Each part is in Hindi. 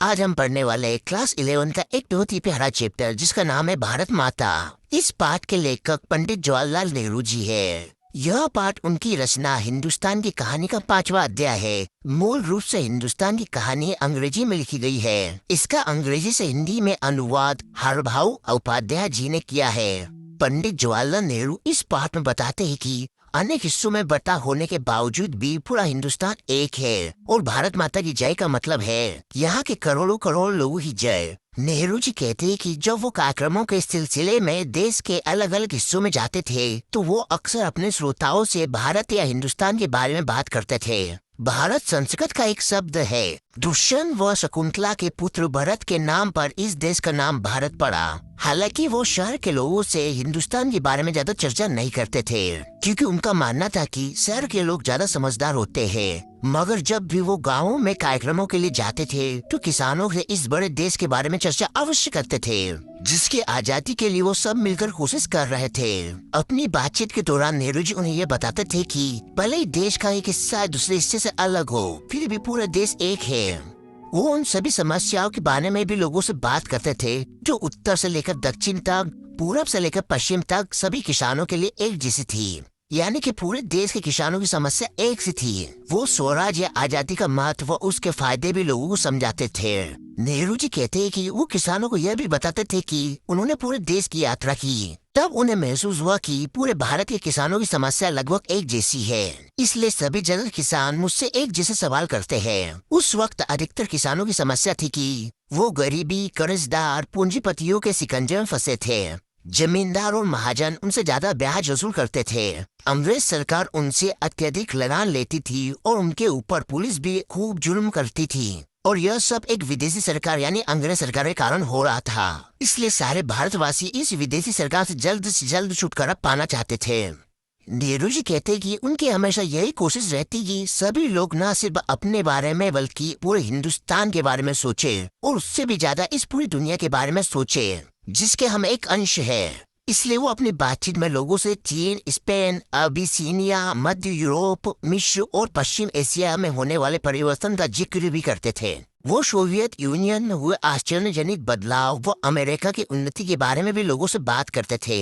आज हम पढ़ने वाले क्लास 11 का एक बहुत ही प्यारा चैप्टर जिसका नाम है भारत माता। इस पाठ के लेखक पंडित जवाहरलाल नेहरू जी है। यह पाठ उनकी रचना हिंदुस्तान की कहानी का 5वां अध्याय है। मूल रूप से हिंदुस्तान की कहानी अंग्रेजी में लिखी गई है। इसका अंग्रेजी से हिंदी में अनुवाद हरभाऊ उपाध्याय जी ने किया है। पंडित जवाहरलाल नेहरू इस पाठ में बताते हैं कि अनेक हिस्सों में बटा होने के बावजूद भी पूरा हिंदुस्तान एक है और भारत माता की जय का मतलब है यहाँ के करोड़ों करोड़ लोगों की जय। नेहरू जी कहते हैं कि जब वो कार्यक्रमों के सिलसिले में देश के अलग अलग हिस्सों में जाते थे तो वो अक्सर अपने श्रोताओं से भारत या हिंदुस्तान के बारे में बात करते थे। भारत संस्कृत का एक शब्द है। दुष्यंत व शकुंतला के पुत्र भरत के नाम पर इस देश का नाम भारत पड़ा। हालांकि वो शहर के लोगों से हिंदुस्तान के बारे में ज्यादा चर्चा नहीं करते थे क्योंकि उनका मानना था कि शहर के लोग ज्यादा समझदार होते हैं। मगर जब भी वो गाँवों में कार्यक्रमों के लिए जाते थे तो किसानों से इस बड़े देश के बारे में चर्चा अवश्य करते थे जिसकी आजादी के लिए वो सब मिलकर कोशिश कर रहे थे। अपनी बातचीत के दौरान नेहरू जी उन्हें ये बताते थे कि भले ही देश का एक हिस्सा दूसरे हिस्से से अलग हो फिर भी पूरा देश एक है। वो उन सभी समस्याओं के बारे में भी लोगों से बात करते थे जो उत्तर से लेकर दक्षिण तक, पूरब से लेकर पश्चिम तक सभी किसानों के लिए एक जैसी थी। यानी कि पूरे देश के किसानों की समस्या एक सी थी। वो स्वराज या आजादी का महत्व व उसके फायदे भी लोगों को समझाते थे। नेहरू जी कहते हैं कि वो किसानों को यह भी बताते थे कि उन्होंने पूरे देश की यात्रा की तब उन्हें महसूस हुआ कि पूरे भारत के किसानों की समस्या लगभग एक जैसी है। इसलिए सभी जगह किसान मुझसे एक जैसे सवाल करते हैं। उस वक्त अधिकतर किसानों की समस्या थी कि वो गरीबी, कर्जदार, पूंजीपतियों के शिकंजे में फंसे थे। जमींदार और महाजन उनसे ज्यादा ब्याज वसूल करते थे। अंग्रेज सरकार उनसे अत्यधिक लगान लेती थी और उनके ऊपर पुलिस भी खूब जुल्म करती थी और यह सब एक विदेशी सरकार यानी अंग्रेज सरकार के कारण हो रहा था। इसलिए सारे भारतवासी इस विदेशी सरकार से जल्द छुटकारा पाना चाहते थे। नेहरू जी कहते कि उनकी हमेशा यही कोशिश रहती कि सभी लोग न सिर्फ अपने बारे में बल्कि पूरे हिंदुस्तान के बारे में सोचे और उससे भी ज्यादा इस पूरी दुनिया के बारे में सोचे जिसके हम एक अंश है। इसलिए वो अपनी बातचीत में लोगों से चीन, स्पेन, अबिसीनिया, मध्य यूरोप, मिस्र और पश्चिम एशिया में होने वाले परिवर्तन का जिक्र भी करते थे। वो सोवियत यूनियन में हुए आश्चर्यजनक बदलाव व अमेरिका की उन्नति के बारे में भी लोगों से बात करते थे।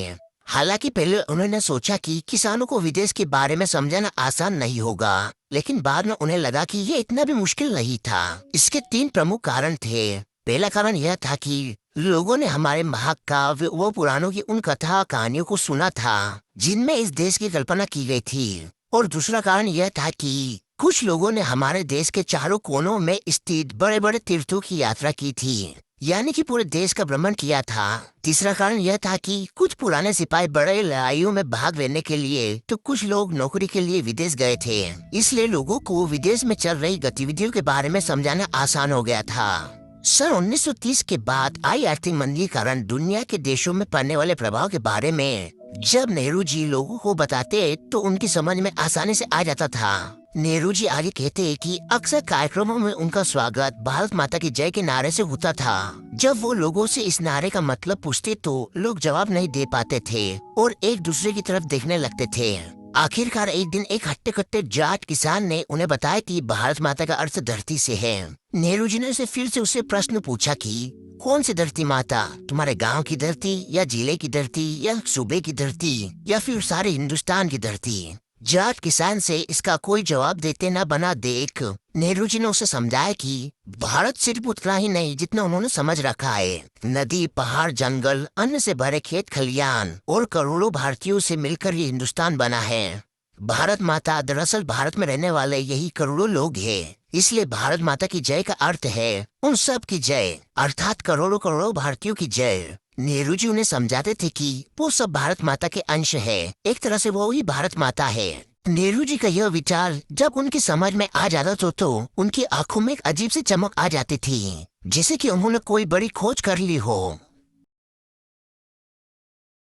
हालांकि पहले उन्होंने सोचा कि किसानों को विदेश के बारे में समझाना आसान नहीं होगा, लेकिन बाद में उन्हें लगा कि ये इतना भी मुश्किल नहीं था। इसके 3 प्रमुख कारण थे। पहला कारण यह था कि लोगों ने हमारे महाकाव्य व पुराणों की उन कथा कहानियों को सुना था जिनमें इस देश की कल्पना की गई थी। और दूसरा कारण यह था कि कुछ लोगों ने हमारे देश के चारों कोनों में स्थित बड़े बड़े तीर्थों की यात्रा की थी, यानी कि पूरे देश का भ्रमण किया था। तीसरा कारण यह था कि कुछ पुराने सिपाही बड़े लड़ाइयों में भाग लेने के लिए तो कुछ लोग नौकरी के लिए विदेश गए थे। इसलिए लोगों को विदेश में चल रही गतिविधियों के बारे में समझाना आसान हो गया था। सन 1930 के बाद आई आर्थिक मंदी के कारण दुनिया के देशों में पड़ने वाले प्रभाव के बारे में जब नेहरू जी लोगों को बताते तो उनकी समझ में आसानी से आ जाता था। नेहरू जी आगे कहते हैं कि अक्सर कार्यक्रमों में उनका स्वागत भारत माता की जय के नारे से होता था। जब वो लोगों से इस नारे का मतलब पूछते तो लोग जवाब नहीं दे पाते थे और एक दूसरे की तरफ देखने लगते थे। आखिरकार एक दिन एक हट्टे कट्टे जाट किसान ने उन्हें बताया कि भारत माता का अर्थ धरती से है। नेहरू जी ने फिर से उससे प्रश्न पूछा कि कौन सी धरती माता, तुम्हारे गांव की धरती या जिले की धरती या सूबे की धरती या फिर सारे हिंदुस्तान की धरती। जाट किसान से इसका कोई जवाब देते न बना देख नेहरू जी ने उसे समझाया कि भारत सिर्फ उतना ही नहीं जितना उन्होंने समझ रखा है। नदी, पहाड़, जंगल, अन्न से भरे खेत खलियान और करोड़ों भारतीयों से मिलकर ये हिंदुस्तान बना है। भारत माता दरअसल भारत में रहने वाले यही करोड़ों लोग हैं। इसलिए भारत माता की जय का अर्थ है उन सब की जय, अर्थात करोड़ों करोड़ों भारतीयों की जय। नेहरू जी उन्हें समझाते थे कि वो सब भारत माता के अंश है, एक तरह से वो ही भारत माता है। नेहरू जी का यह विचार जब उनकी समझ में आ जाता तो उनकी आंखों में एक अजीब सी चमक आ जाती थी, जैसे कि उन्होंने कोई बड़ी खोज कर ली हो।